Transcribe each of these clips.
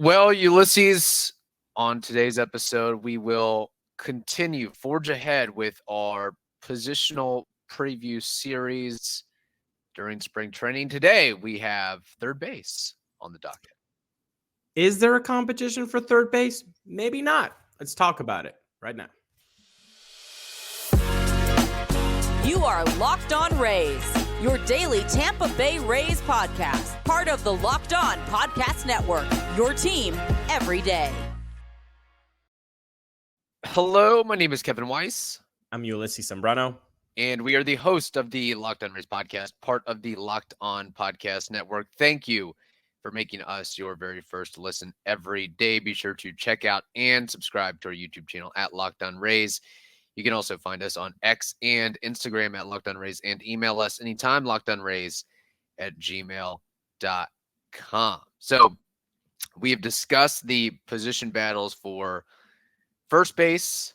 Well, Ulysses, on today's episode, we will forge ahead with our positional preview series during spring training. Today, we have third base on the docket. Is there a competition for third base? Maybe not. Let's talk about it right now. You are Locked On Rays, your daily Tampa Bay Rays podcast, part of the Locked On Podcast Network, your team every day. Hello, my name is Kevin Weiss. I'm Ulises Sambrano. And we are the host of the Locked On Rays podcast, part of the Locked On Podcast Network. Thank you for making us your very first listen every day. Be sure to check out and subscribe to our YouTube channel at Locked On Rays. You can also find us on X and Instagram at Locked On Rays and email us anytime, lockedonrays@gmail.com. So we have discussed the position battles for first base,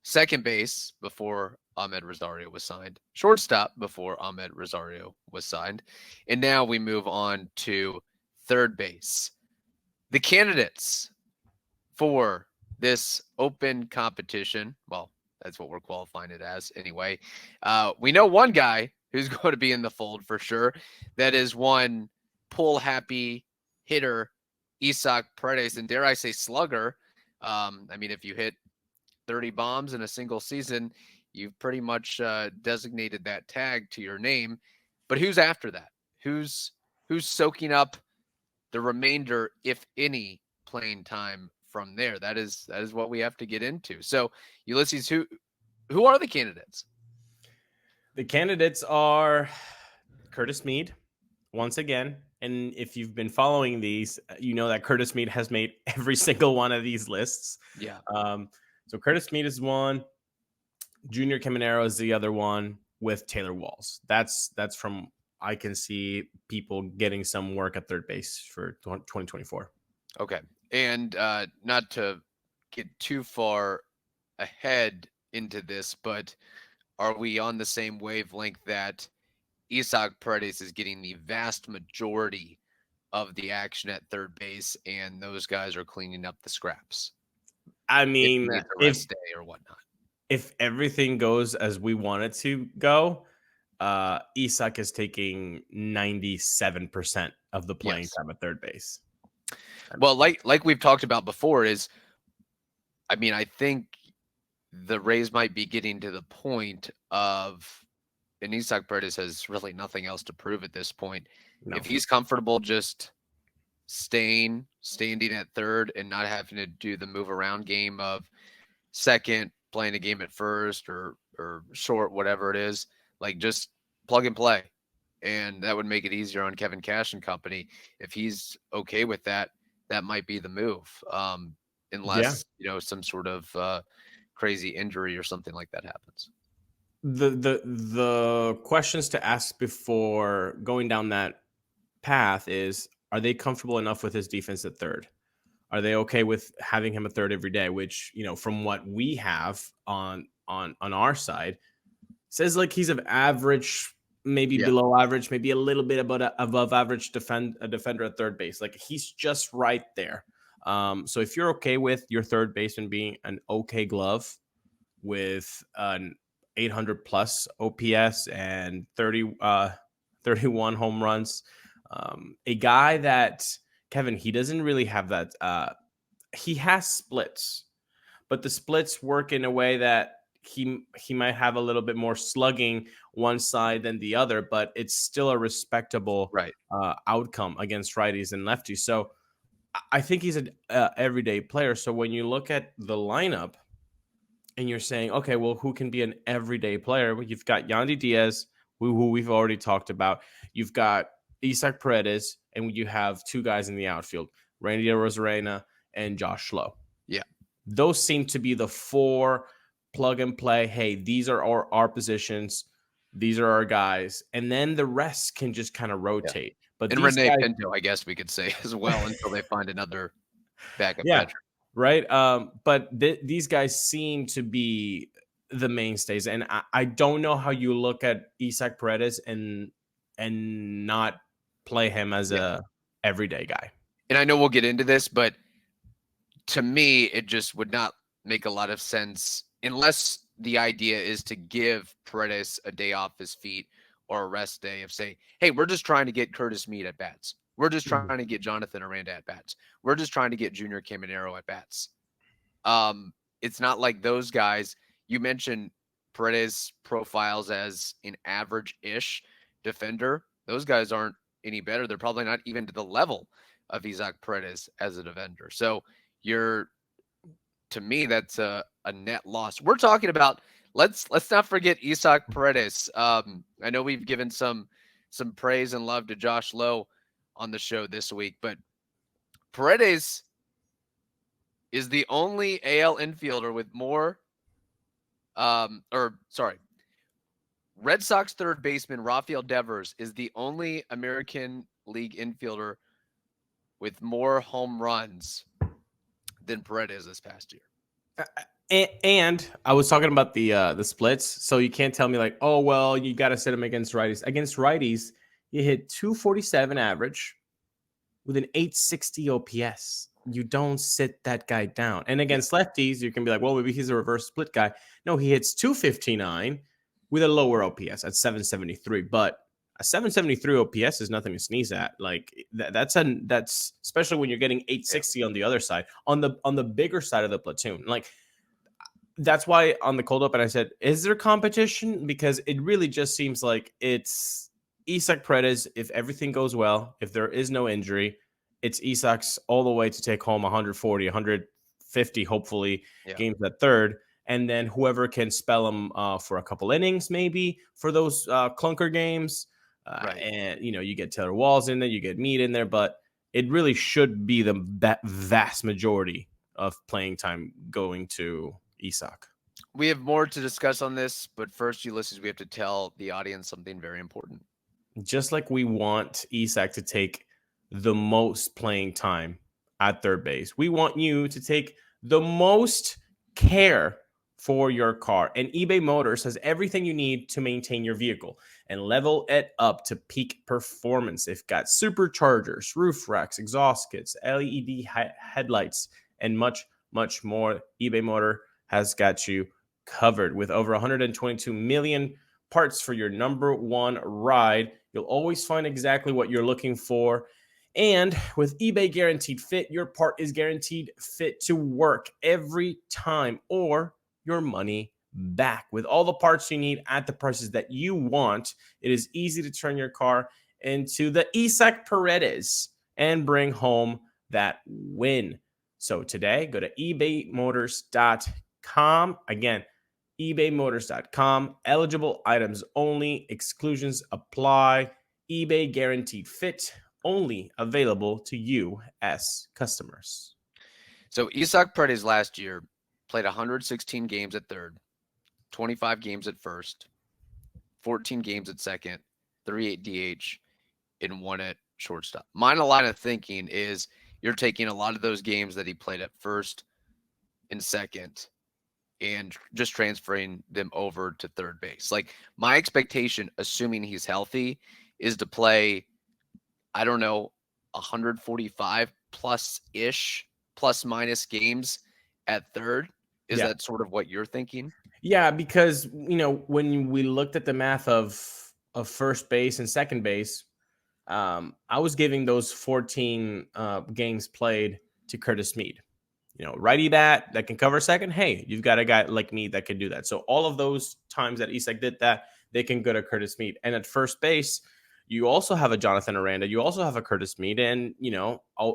second base before Ahmed Rosario was signed, shortstop before Ahmed Rosario was signed, and now we move on to third base. The candidates for this open competition, well, that's what we're qualifying it as anyway. We know one guy who's going to be in the fold for sure. That is one pull-happy hitter, Isaac Paredes, and dare I say slugger. If you hit 30 bombs in a single season, you've pretty much designated that tag to your name. But who's after that? Who's soaking up the remainder, if any, playing time from there? That is what we have to get into. So, Ulysses, who are the candidates? The candidates are Curtis Mead, once again. And if you've been following these, you know that Curtis Mead has made every single one of these lists. Yeah. So Curtis Mead is one. Junior Caminero is the other one with Taylor Walls. That's from, I can see people getting some work at third base for 2024. Okay. And not to get too far ahead into this, but are we on the same wavelength that Isaac Paredes is getting the vast majority of the action at third base and those guys are cleaning up the scraps? I mean, if day or whatnot. If everything goes as we want it to go, Isaac is taking 97% of the playing time at third base. Well, like we've talked about before, I think the Rays might be getting to the point of, and Isaac Paredes has really nothing else to prove at this point. No. If he's comfortable just standing at third and not having to do the move around game of second, playing a game at first or short, whatever it is, like just plug and play. And that would make it easier on Kevin Cash and company. If he's okay with that, that might be the move. Unless, some sort of crazy injury or something like that happens. The questions to ask before going down that path is, are they comfortable enough with his defense at third? Are they okay with having him at third every day? Which, from what we have on our side, says like he's of average, maybe below average, maybe a little bit above average defender at third base. Like he's just right there. So if you're okay with your third baseman being an okay glove with an 800 plus OPS and 31 home runs, a guy that, Kevin, he doesn't really have that. He has splits, but the splits work in a way that he might have a little bit more slugging one side than the other, but it's still a respectable outcome against righties and lefties. So I think he's an everyday player. So when you look at the lineup and you're saying, okay, well, who can be an everyday player? Well, you've got Yandy Diaz, who we've already talked about. You've got Isaac Paredes, and you have two guys in the outfield, Randy Arozarena and Josh Lowe. Yeah. Those seem to be the four plug and play. Hey, these are our positions. These are our guys. And then the rest can just kind of rotate. Yeah. But and Renee Pinto, I guess we could say as well, until they find another backup catcher. Right. But these guys seem to be the mainstays. And I don't know how you look at Isaac Paredes and not play him as a everyday guy. and I know we'll get into this, but to me, it just would not make a lot of sense unless the idea is to give Paredes a day off his feet or a rest day of say, hey, we're just trying to get Curtis Mead at bats. We're just trying to get Jonathan Aranda at bats. We're just trying to get Junior Caminero at bats. It's not like those guys. You mentioned Paredes profiles as an average-ish defender. Those guys aren't any better. They're probably not even to the level of Isaac Paredes as a defender. So to me, that's a net loss. We're talking about, let's not forget Isaac Paredes. I know we've given some praise and love to Josh Lowe on the show this week, but Paredes is the only AL infielder with more, Red Sox third baseman Rafael Devers is the only American League infielder with more home runs than Paredes this past year. And I was talking about the splits, so you can't tell me like, oh well, you got to sit him against righties. Against righties, you hit 247 average with an 860 OPS. You don't sit that guy down. And against lefties, you can be like, well, maybe he's a reverse split guy. No, he hits 259 with a lower OPS at 773. But a 773 OPS is nothing to sneeze at. Like that's especially when you're getting 860 on the other side, on the bigger side of the platoon. Like that's why on the cold open I said, is there competition? Because it really just seems like it's Isaac Paredes. If everything goes well, if there is no injury, it's Isaacs all the way to take home 140, 150, hopefully, games at third. And then whoever can spell him for a couple innings, maybe for those clunker games. And, you get Taylor Walls in there, you get Mead in there, but it really should be the vast majority of playing time going to Isaac. We have more to discuss on this, but first, Ulises, we have to tell the audience something very important. Just like we want Isaac to take the most playing time at third base, we want you to take the most care for your car. And eBay Motors has everything you need to maintain your vehicle and level it up to peak performance. They've got superchargers, roof racks, exhaust kits, LED headlights, and much, much more. eBay Motor has got you covered with over 122 million parts for your number one ride. You'll always find exactly what you're looking for. And with eBay Guaranteed Fit, your part is guaranteed fit to work every time or your money back. With all the parts you need at the prices that you want, it is easy to turn your car into the Isaac Paredes and bring home that win. So today, go to ebaymotors.com. Again, ebaymotors.com. Eligible items only. Exclusions apply. eBay Guaranteed Fit. Only available to U.S. customers. So Isaac Paredes last year played 116 games at third, 25 games at first, 14 games at second, 38 DH, and 1 at shortstop. My line of thinking is you're taking a lot of those games that he played at first and second and just transferring them over to third base. Like my expectation, assuming he's healthy, is to play, I don't know, 145 plus-ish, plus-minus games at third. Is that sort of what you're thinking? Yeah, because, when we looked at the math of first base and second base, I was giving those 14 games played to Curtis Mead. Righty bat that can cover second. Hey, you've got a guy like me that can do that. So all of those times that Isaac did that, they can go to Curtis Mead. And at first base, you also have a Jonathan Aranda. You also have a Curtis Mead. And,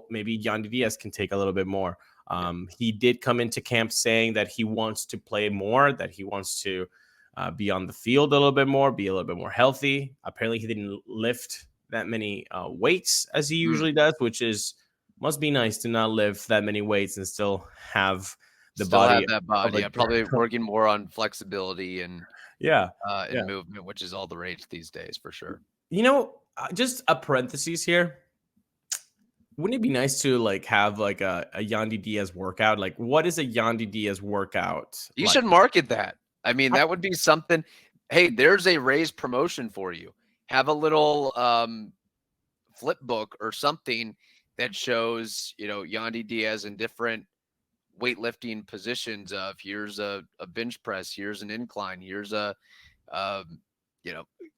maybe Yandy Diaz can take a little bit more. He did come into camp saying that he wants to play more, that he wants to be on the field a little bit more, be a little bit more healthy. Apparently, he didn't lift that many weights as he usually does, which must be nice to not lift that many weights and still have body. Have that body. Probably working more on flexibility and movement, which is all the rage these days for sure. Just a parenthesis here. Wouldn't it be nice to have a Yandy Diaz workout? Like, what is a Yandy Diaz workout? You should market that. I mean, that would be something. Hey, there's a Rays promotion for you. Have a little flip book or something that shows, Yandy Diaz in different weightlifting positions of here's a bench press, here's an incline, here's a,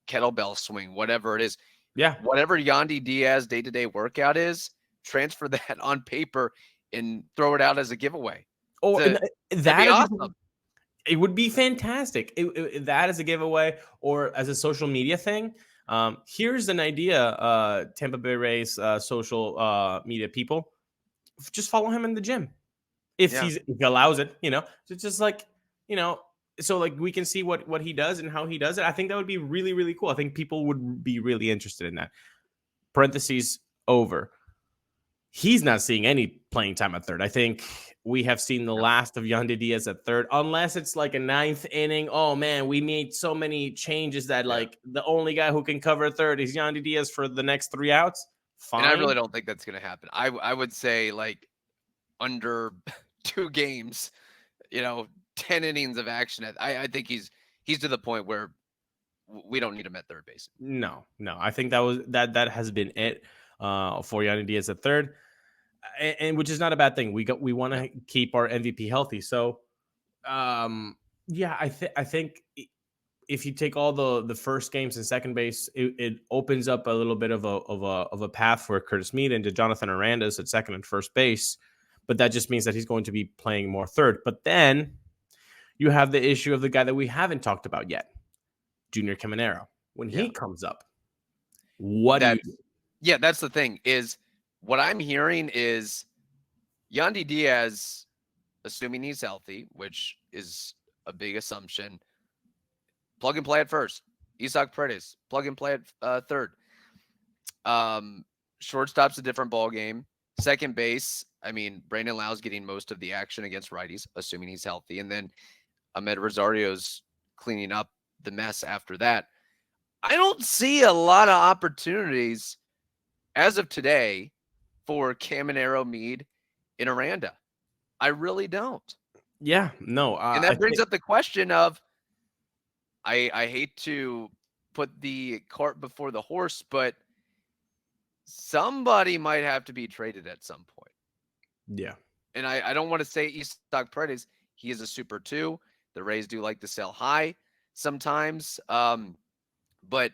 kettlebell swing, whatever it is. Yeah. Whatever Yandy Diaz day-to-day workout is, transfer that on paper and throw it out as a giveaway. Or that'd that be is awesome. It would be fantastic. That as a giveaway or as a social media thing. Here's an idea, Tampa Bay Rays social media people. Just follow him in the gym. If he allows it, just like, so like we can see what he does and how he does it. I think that would be really, really cool. I think people would be really interested in that. Parentheses over. He's not seeing any playing time at third. I think we have seen the last of Yandy Diaz at third, unless it's like a ninth inning. Oh man, we made so many changes that like the only guy who can cover third is Yandy Diaz for the next 3 outs. Fine. And I really don't think that's going to happen. I would say like under 2 games, 10 innings of action. I think he's to the point where we don't need him at third base. No. I think that has been it for Yandy Diaz at third, and which is not a bad thing. We want to keep our MVP healthy. So, I think if you take all the first games in second base, it opens up a little bit of a path for Curtis Mead and to Jonathan Arandas at second and first base. But that just means that he's going to be playing more third. But then you have the issue of the guy that we haven't talked about yet, Junior Caminero. When he comes up, what do you do? Yeah, that's the thing is what I'm hearing is Yandy Diaz, assuming he's healthy, which is a big assumption, plug and play at first. Isaac Paredes, plug and play at third. Shortstop's a different ball game. Second base, I mean, Brandon Lau's getting most of the action against righties, assuming he's healthy. And then Ahmed Rosario's cleaning up the mess after that. I don't see a lot of opportunities as of today for Caminero, Mead, and Aranda. I really don't. Yeah, no. And that brings up the question of, I hate to put the cart before the horse, but somebody might have to be traded at some point. Yeah. And I don't want to say Isaac Paredes. He is a super 2. The Rays do like to sell high sometimes. But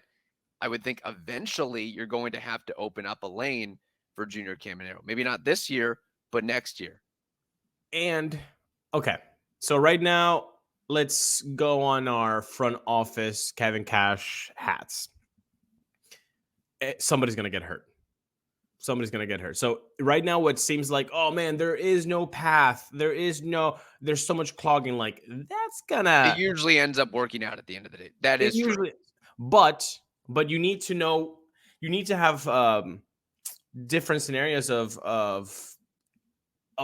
I would think eventually you're going to have to open up a lane for Junior Caminero. Maybe not this year, but next year. And, okay. So right now, let's go on our front office Kevin Cash hats. Somebody's going to get hurt. So right now, what seems like, oh man, there is no path. There's so much clogging. Like that's it usually ends up working out at the end of the day. That is true. But you need to know, you need to have different scenarios of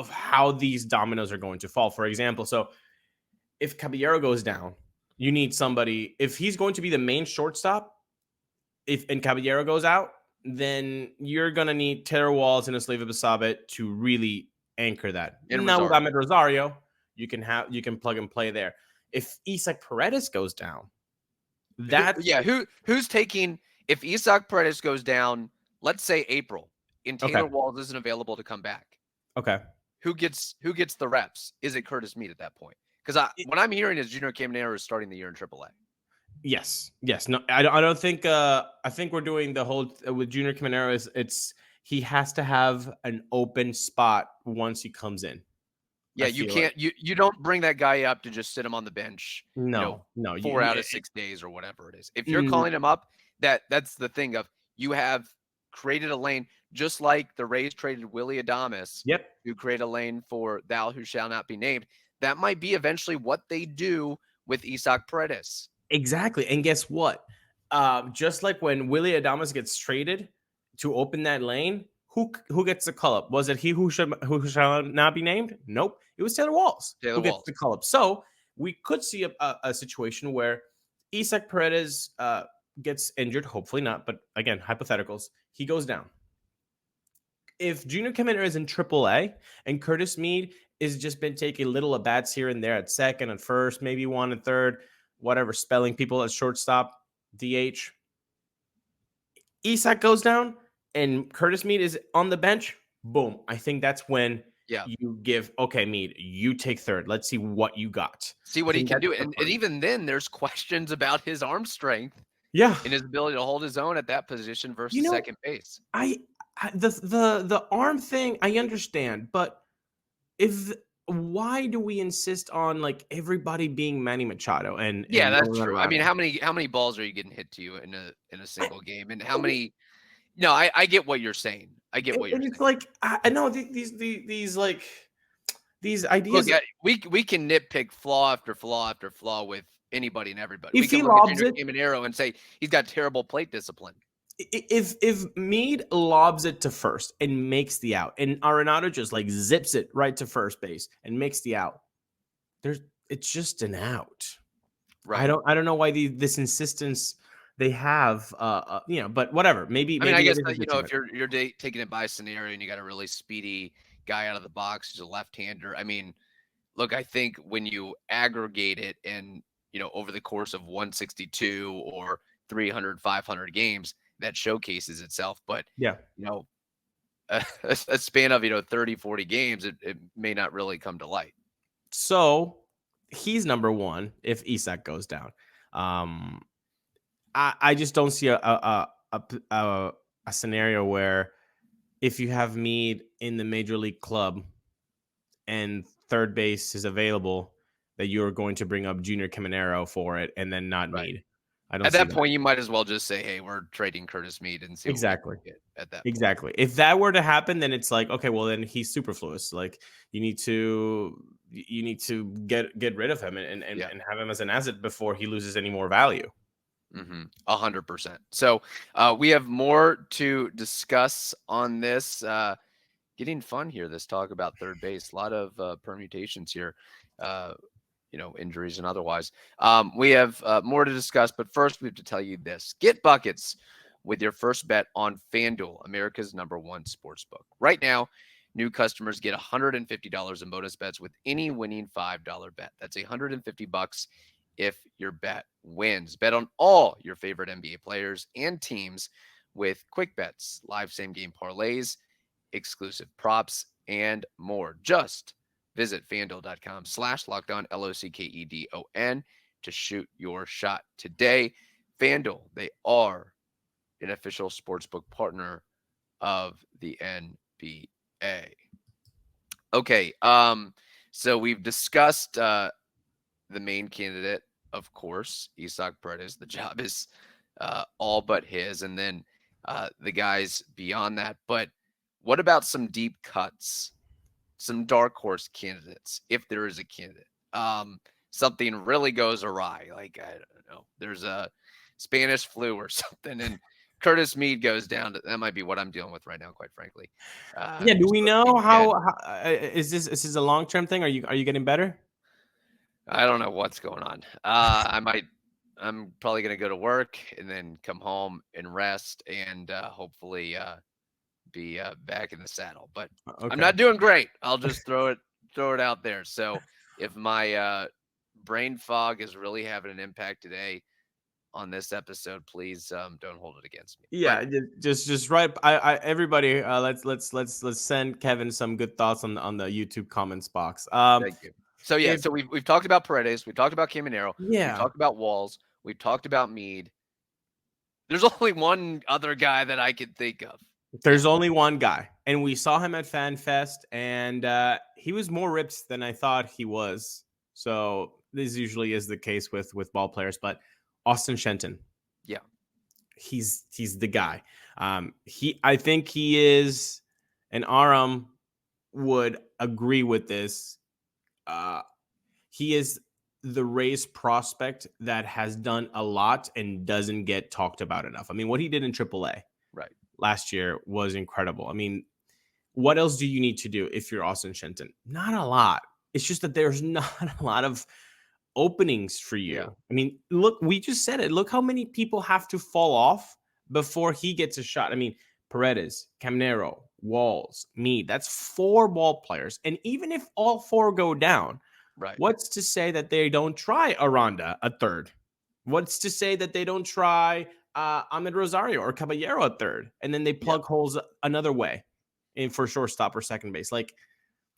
how these dominoes are going to fall. For example, so if Caballero goes down, you need somebody. If he's going to be the main shortstop, and Caballero goes out, then you're going to need Taylor Walls and Asleva Basabe to really anchor that. And now with Ahmed Rosario, you can plug and play there. If Isaac Paredes goes down, who's taking, if Isaac Paredes goes down, let's say April, and Taylor Walls isn't available to come back. Okay. Who gets the reps? Is it Curtis Mead at that point? Because what I'm hearing is Junior Caminero is starting the year in AAA. Yes. No, I don't think. I think we're doing the whole with Junior Caminero. He has to have an open spot once he comes in. Yeah, you can't. You don't bring that guy up to just sit him on the bench. No. 4 out of 6 days or whatever it is. If you're calling him up, that's the thing of you have created a lane, just like the Rays traded Willie Adames. Yep. To create a lane for thou who shall not be named. That might be eventually what they do with Isaac Paredes. Exactly. And guess what? Just like when Willie Adames gets traded to open that lane, who gets the call up? Was it he who shall not be named? Nope. It was Taylor Walls who gets the call up. So we could see a situation where Isaac Paredes gets injured. Hopefully not. But again, hypotheticals. He goes down. If Junior Caminero is in AAA and Curtis Mead has just been taking little at-bats here and there at second and first, maybe 1 and 3rd, whatever, spelling people at shortstop, DH. Isaac goes down and Curtis Mead is on the bench. boom. I think that's when Yeah. you give, okay, Mead, you take third. Let's see what you got. See I what he think can that's do. the And part. even then, there's questions about his arm strength Yeah. and his ability to hold his own at that position versus second base. The arm thing, I understand, but why do we insist on like everybody being Manny Machado and Yeah, that's Nolan true. I mean, Arenado? how many balls are you getting hit to you in a single game? And how many No, I get what you're saying. I get what you're And it's saying. like I know these like these Look, ideas. we can nitpick flaw after flaw after flaw with anybody and everybody. We If he can look at lobs Junior it, Caminero and say he's got terrible plate discipline. if Mead lobs it to first and makes the out, and Arenado just like zips it right to first base and makes the out, it's just an out. Right. I don't know why this insistence they have, but whatever. Maybe I mean, I it guess is a detriment. if you're taking it by scenario and you got a really speedy guy out of the box who's a left-hander. I mean, look, I think when you aggregate it and over the course of 162 or 300, 500 games, that showcases itself. But Yeah. a span of 30, 40 games, it may not really come to light. So he's number one if Isak goes down. I just don't see a scenario where if you have Mead in the major league club and third base is available, that you're going to bring up Junior Caminero for it and then not Right. Mead. I don't At see that point, you might as well just say, "Hey, we're trading Curtis Mead and see exactly. what we get at that Exactly. If that were to happen, then it's like, okay, well then he's superfluous. Like you need to get rid of him and have him as an asset before he loses any more value. 100%. So we have more to discuss on this. Getting fun here. This talk about third base. A lot of permutations here. Injuries and otherwise. We have more to discuss, but first we have to tell you this. Get buckets with your first bet on FanDuel, America's #1 sportsbook. Right now, new customers get $150 in bonus bets with any winning $5 bet. That's $150 if your bet wins. Bet on all your favorite NBA players and teams with quick bets, live same game parlays, exclusive props, and more. Just visit FanDuel.com/lockedon, LOCKEDON, to shoot your shot today. FanDuel, they are an official sportsbook partner of the NBA. Okay, so we've discussed the main candidate, of course, Isak Paredes. The job is all but his, and then the guys beyond that. But what about some deep cuts? Some dark horse candidates, if there is a candidate. Something really goes awry, like I don't know, there's a Spanish flu or something, and Curtis Mead goes down. That might be what I'm dealing with right now, quite frankly. Do we know how is this a long-term thing? Are you getting better? I don't know what's going on. I'm probably gonna go to work and then come home and rest and hopefully be back in the saddle, but Okay. I'm not doing great. I'll just throw it out there. So if my brain fog is really having an impact today on this episode, please don't hold it against me. Yeah, but, just right. Everybody, let's send Kevin some good thoughts on the YouTube comments box. Thank you. So so we've talked about Paredes, we've talked about Caminero, we've talked about Walls, we've talked about Mead. There's only one other guy that I could think of. There's only one guy, and we saw him at FanFest, and he was more ripped than I thought he was. So this usually is the case with ball players, but Austin Shenton, yeah, he's the guy. I think he is, and Aram would agree with this. He is the Rays prospect that has done a lot and doesn't get talked about enough. I mean, what he did in AAA last year was incredible. I mean, what else do you need to do if you're Austin Shenton? Not a lot. It's just that there's not a lot of openings for you. Yeah. I mean, look, we just said it. Look how many people have to fall off before he gets a shot. I mean, Paredes, Caminero, Walls, Mead. That's 4 ball players. And even if all 4 go down, what's to say that they don't try Aranda a third? What's to say that they don't try Ahmed Rosario or Caballero a third, and then they plug holes another way? in for shortstop or second base. Like,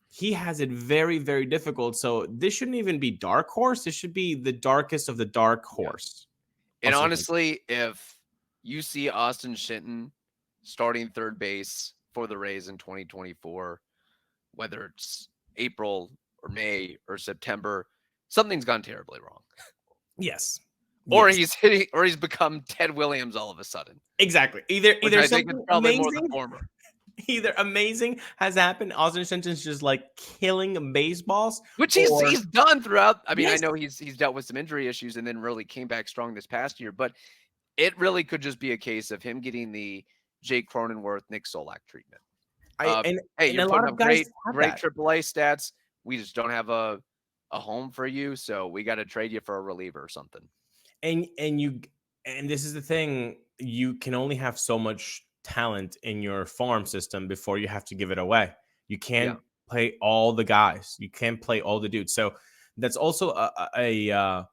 he has it very, very difficult. So this shouldn't even be dark horse. This should be the darkest of the dark horse. And honestly, if you see Austin Shenton starting third base for the Rays in 2024, whether it's April or May or September, something's gone terribly wrong. Yes. Or he's become Ted Williams all of a sudden. Exactly. Either I think it's probably more the former. Either amazing has happened. Austin Shenton's just like killing baseballs, which he's done throughout. I mean, Yes. I know he's dealt with some injury issues and then really came back strong this past year, but it really could just be a case of him getting the Jake Cronenworth, Nick Solak treatment. You're putting up great AAA stats. We just don't have a home for you, so we got to trade you for a reliever or something. And this is the thing, you can only have so much talent in your farm system before you have to give it away. You can't play all the guys. You can't play all the dudes. So that's also a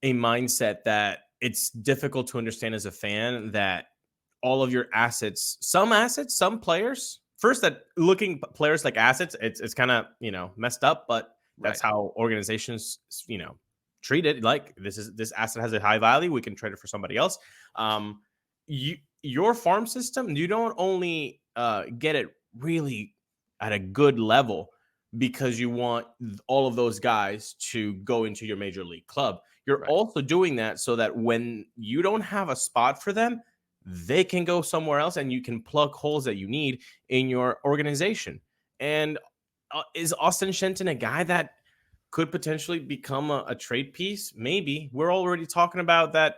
mindset that it's difficult to understand as a fan, that all of your assets, some players, first, that looking players like assets, it's kind of, messed up, but that's how organizations, treat it. Like, this asset has a high value, we can trade it for somebody else. Your farm system, you don't only get it really at a good level because you want all of those guys to go into your major league club. You're also doing that so that when you don't have a spot for them, they can go somewhere else and you can plug holes that you need in your organization. And is Austin Shenton a guy that could potentially become a trade piece? Maybe. We're already talking about that,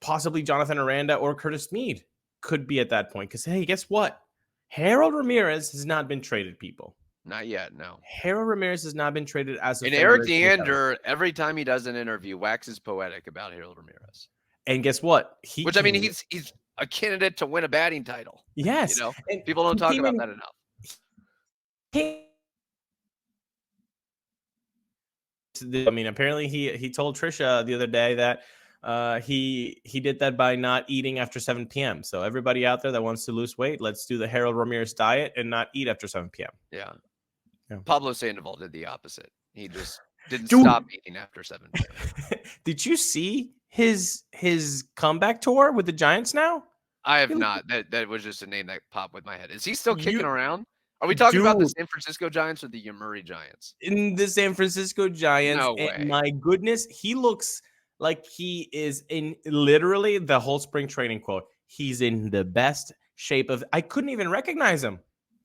possibly Jonathan Aranda or Curtis Mead could be at that point. Because, hey, guess what? Harold Ramirez has not been traded, people. Not yet, no. Harold Ramirez has not been traded as a. And Eric Deander, every time he does an interview, waxes poetic about Harold Ramirez. And guess what? He's a candidate to win a batting title. Yes. And people don't talk about that enough. I mean, apparently he told Trisha the other day that he did that by not eating after 7 p.m. So everybody out there that wants to lose weight, let's do the Harold Ramirez diet and not eat after 7 p.m. Yeah. Pablo Sandoval did the opposite. He just didn't stop eating after 7 p.m. Did you see his comeback tour with the Giants now? I have not. That was just a name that popped with my head. Is he still kicking around? Are we talking about the San Francisco Giants or the Yomiuri Giants? In the San Francisco Giants. No way. And my goodness, he looks like he is in literally the whole spring training quote. He's in the best shape of. I couldn't even recognize him.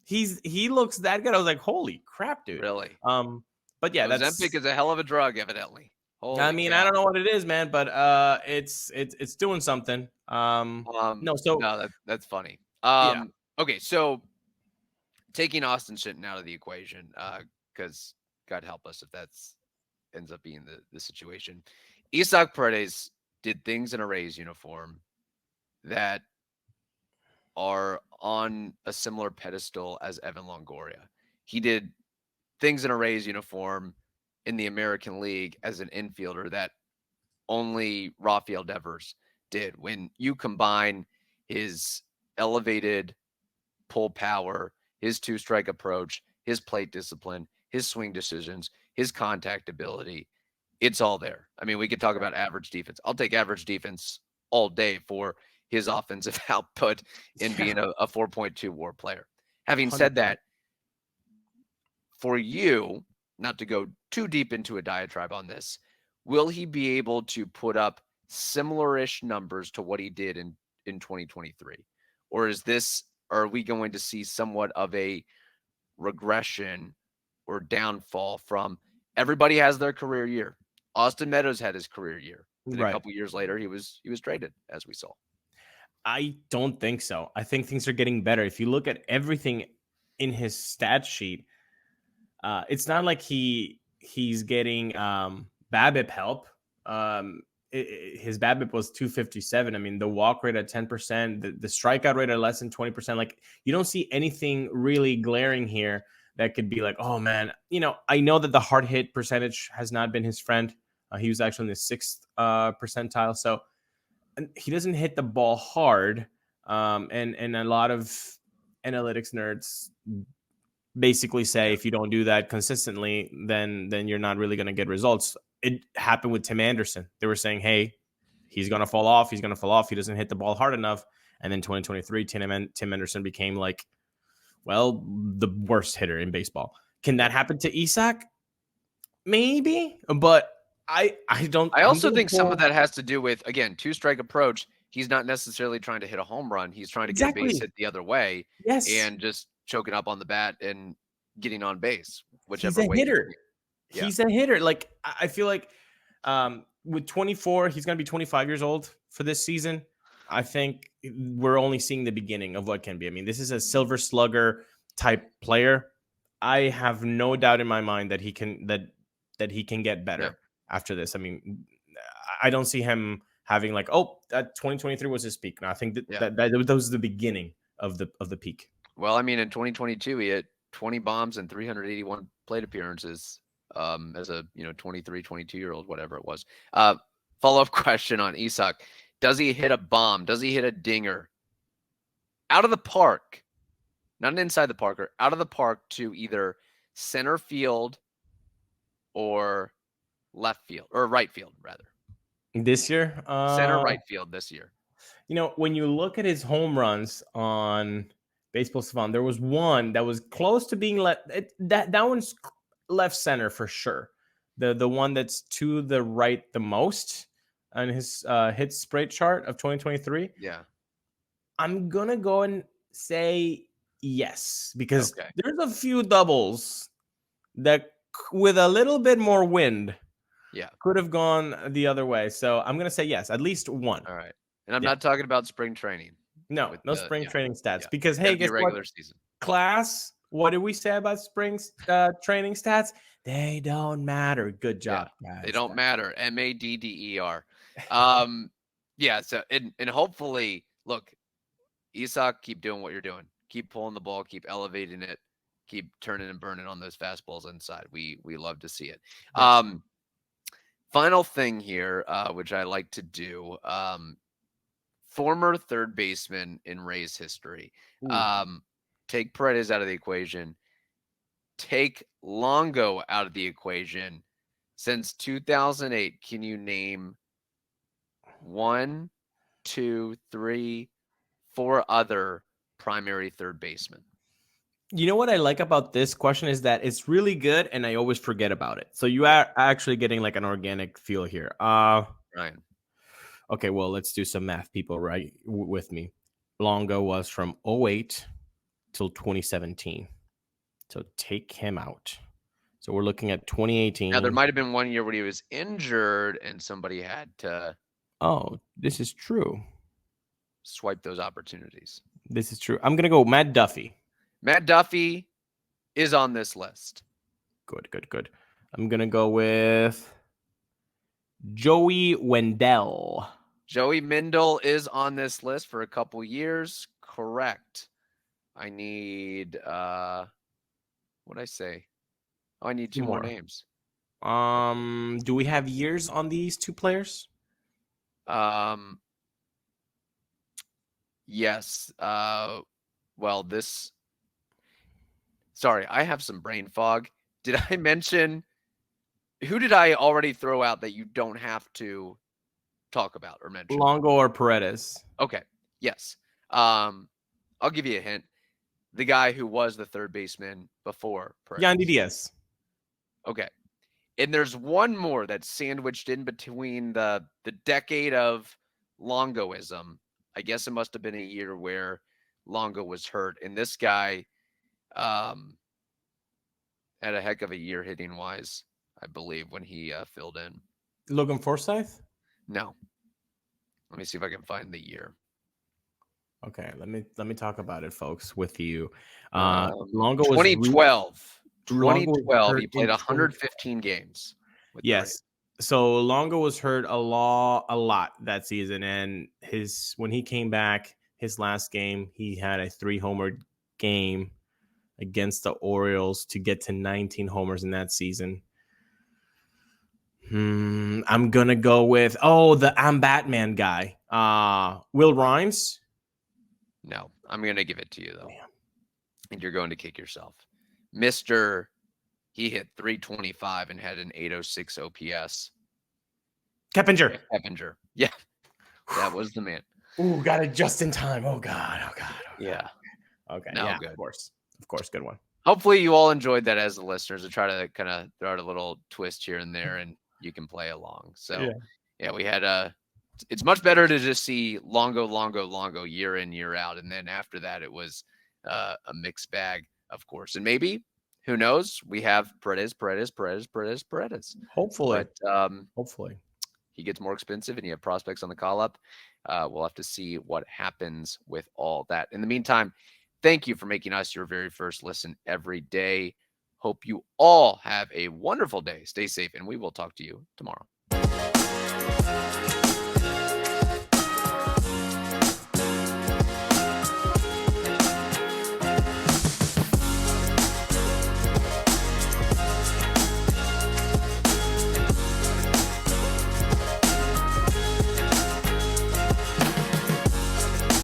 He looks that good. I was like, holy crap, dude. Really? But yeah, Ozempic is a hell of a drug, evidently. Holy I mean, cow. I don't know what it is, man, but it's doing something. That's funny. Okay, so taking Austin Shenton out of the equation, because God help us if that's ends up being the situation. Isaac Paredes did things in a Rays uniform that are on a similar pedestal as Evan Longoria. He did things in a Rays uniform in the American League as an infielder that only Rafael Devers did. When you combine his elevated pull power, his two-strike approach, his plate discipline, his swing decisions, his contact ability, it's all there. I mean, we could talk about average defense. I'll take average defense all day for his offensive output in being a 4.2 WAR player. Having said that, for you, not to go too deep into a diatribe on this, will he be able to put up similar-ish numbers to what he did in 2023? Or are we going to see somewhat of a regression or downfall from everybody has their career year? Austin Meadows had his career year. And a couple years later, he was traded, as we saw. I don't think so. I think things are getting better. If you look at everything in his stat sheet, it's not like he's getting BABIP help. His BABIP was 257. I mean, the walk rate at 10%, the strikeout rate at less than 20%. Like, you don't see anything really glaring here that could be like, oh man, I know that the hard hit percentage has not been his friend. He was actually in the 6th percentile. So he doesn't hit the ball hard. And a lot of analytics nerds basically say Yeah. if you don't do that consistently, then you're not really going to get results. It happened with Tim Anderson. They were saying, hey, he's going to fall off. He's going to fall off. He doesn't hit the ball hard enough. And then 2023, Tim Anderson became like, well, the worst hitter in baseball. Can that happen to Isak? Maybe, but I don't. I also think some of that has to do with, again, two-strike approach. He's not necessarily trying to hit a home run. He's trying to get a base hit the other way. Yes. And just choking up on the bat and getting on base, whichever He's a way. hitter. Yeah. He's a hitter. Like, I feel like with 24, he's going to be 25 years old for this season. I think we're only seeing the beginning of what can be. I mean, this is a silver slugger type player. I have no doubt in my mind that he can that he can get better after this. I mean, I don't see him having like, that 2023 was his peak. No, I think that was the beginning of the peak. Well, I mean, in 2022, he hit 20 bombs and 381 plate appearances as a 23, 22-year-old, whatever it was. Follow-up question on Isak. Does he hit a bomb? Does he hit a dinger out of the park? Not inside the park, or out of the park to either center field or left field, or right field, rather. This year? Center right field this year. When you look at his home runs on Baseball Savant, there was one that was close to being that one's left center for sure. The one that's to the right the most on his hit spread chart of 2023. Yeah. I'm going to go and say yes, because there's a few doubles that with a little bit more wind could have gone the other way. So I'm going to say yes, at least one. All right. And I'm not talking about spring training. No spring training stats. Because, hey, guess regular what? Season. Class, what did we say about spring training stats? They don't matter. Good job, guys. They don't matter. MADDER. So and hopefully, look, Isak, keep doing what you're doing. Keep pulling the ball. Keep elevating it. Keep turning and burning on those fastballs inside. We love to see it. Yes. Final thing here, which I like to do. Former third baseman in Rays history. Take Paredes out of the equation. Take Longo out of the equation. Since 2008, can you name 1, 2, 3, 4 other primary third basemen? You know what I like about this question is that it's really good, and I always forget about it. So you are actually getting like an organic feel here. Ryan. Okay, well, let's do some math, people, right, with me. Longo was from 2008 till 2017. So take him out. So we're looking at 2018. Now, there might have been one year where he was injured and somebody had to... Oh, this is true. Swipe those opportunities. This is true. I'm going to go Matt Duffy. Matt Duffy is on this list. Good. I'm going to go with Joey Wendell. Joey Mindel is on this list for a couple years. Correct. I need, what'd I say? Oh, I need two more names. Do we have years on these two players? Yes. Well, sorry, I have some brain fog. Did I mention, who did I already throw out that you don't have to talk about or mention? Longo or Paredes? Okay. Yes. I'll give you a hint. The guy who was the third baseman before Paredes. Yandy Diaz. Okay. And there's one more that's sandwiched in between the decade of Longoism. I guess it must have been a year where Longo was hurt. And this guy had a heck of a year hitting wise, I believe, when he filled in. Logan Forsythe? No. Let me see if I can find the year. Okay, let me talk about it, folks, with you. Longo 2012. 2012. He played 115 games. Yes. So Longo was hurt a lot that season, and when he came back, his last game, he had a 3-homer game against the Orioles to get to 19 homers in that season. I'm gonna go with the I'm Batman guy, Will Rhymes. No, I'm gonna give it to you though. and you're going to kick yourself. Mr. He hit 325 and had an 806 OPS. Keppinger. Keppinger. Yeah. That was the man. Ooh, got it just in time. Oh God. Yeah. Okay. No, yeah, good. Of course. Good one. Hopefully you all enjoyed that as the listeners. I try to kind of throw out a little twist here and there, and you can play along. So yeah, we had it's much better to just see Longo year in, year out. And then after that, it was a mixed bag, of course. And maybe, who knows, we have Paredes. Hopefully. But Hopefully. he gets more expensive and you have prospects on the call up. We'll have to see what happens with all that. In the meantime, thank you for making us your very first listen every day. Hope you all have a wonderful day. Stay safe, and we will talk to you tomorrow.